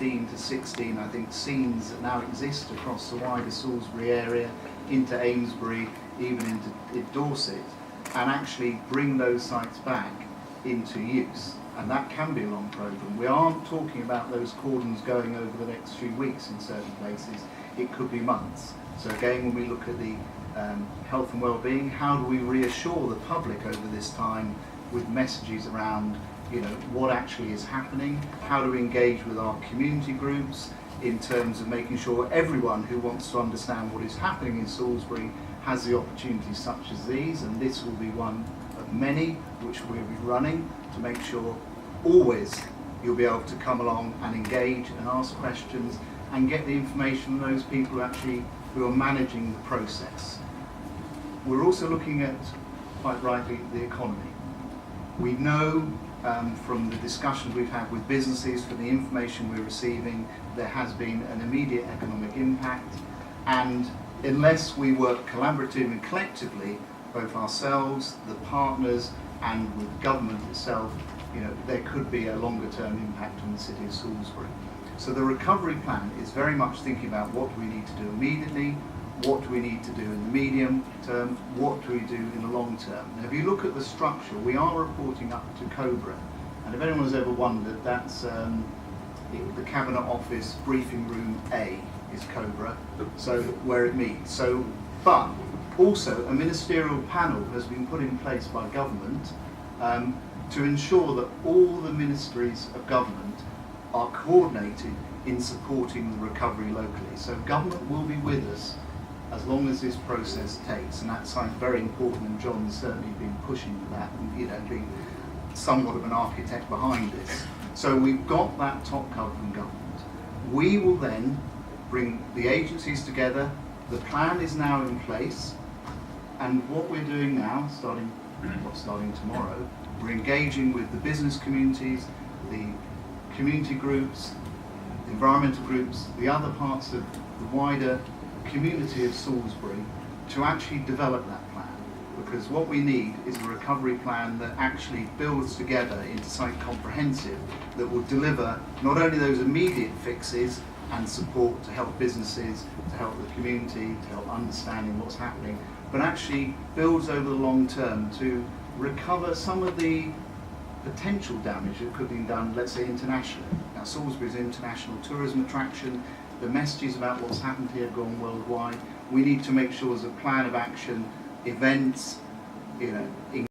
15 to 16, I think, scenes that now exist across the wider Salisbury area, into Amesbury, even into Dorset, and actually bring those sites back into use. And that can be a long programme. We aren't talking about those cordons going over the next few weeks in certain places. It could be months. So again, when we look at the health and well-being, how do we reassure the public over this time with messages around, you know, what actually is happening? How do we engage with our community groups in terms of making sure everyone who wants to understand what is happening in Salisbury has the opportunities such as these, and this will be one of many which we'll be running to make sure always you'll be able to come along and engage and ask questions and get the information from those people who are managing the process. We're also looking at, quite rightly, the economy. We know from the discussions we've had with businesses, from the information we're receiving, there has been an immediate economic impact, and unless we work collaboratively and collectively, both ourselves, the partners, and with government itself, you know, there could be a longer term impact on the city of Salisbury. So the recovery plan is very much thinking about what do we need to do immediately, what do we need to do in the medium term, what do we do in the long term. Now, if you look at the structure, we are reporting up to COBRA, and if anyone has ever wondered, that's the Cabinet Office Briefing Room A is COBRA, so where it meets. So, but also a ministerial panel has been put in place by government to ensure that all the ministries of government are coordinated in supporting the recovery locally. So government will be with us as long as this process takes, and that sounds very important, and John's certainly been pushing for that, and, you know, being somewhat of an architect behind this. So we've got that top cover from government. We will then bring the agencies together. The plan is now in place, and what we're doing now, starting tomorrow, we're engaging with the business communities, the community groups, the environmental groups, the other parts of the wider community of Salisbury to actually develop that plan. Because what we need is a recovery plan that actually builds together into something comprehensive that will deliver not only those immediate fixes and support to help businesses, to help the community, to help understanding what's happening, but actually builds over the long term to recover some of the potential damage that could be done, let's say, internationally. Now, Salisbury is an international tourism attraction. The messages about what's happened here have gone worldwide. We need to make sure there's a plan of action, events, you know,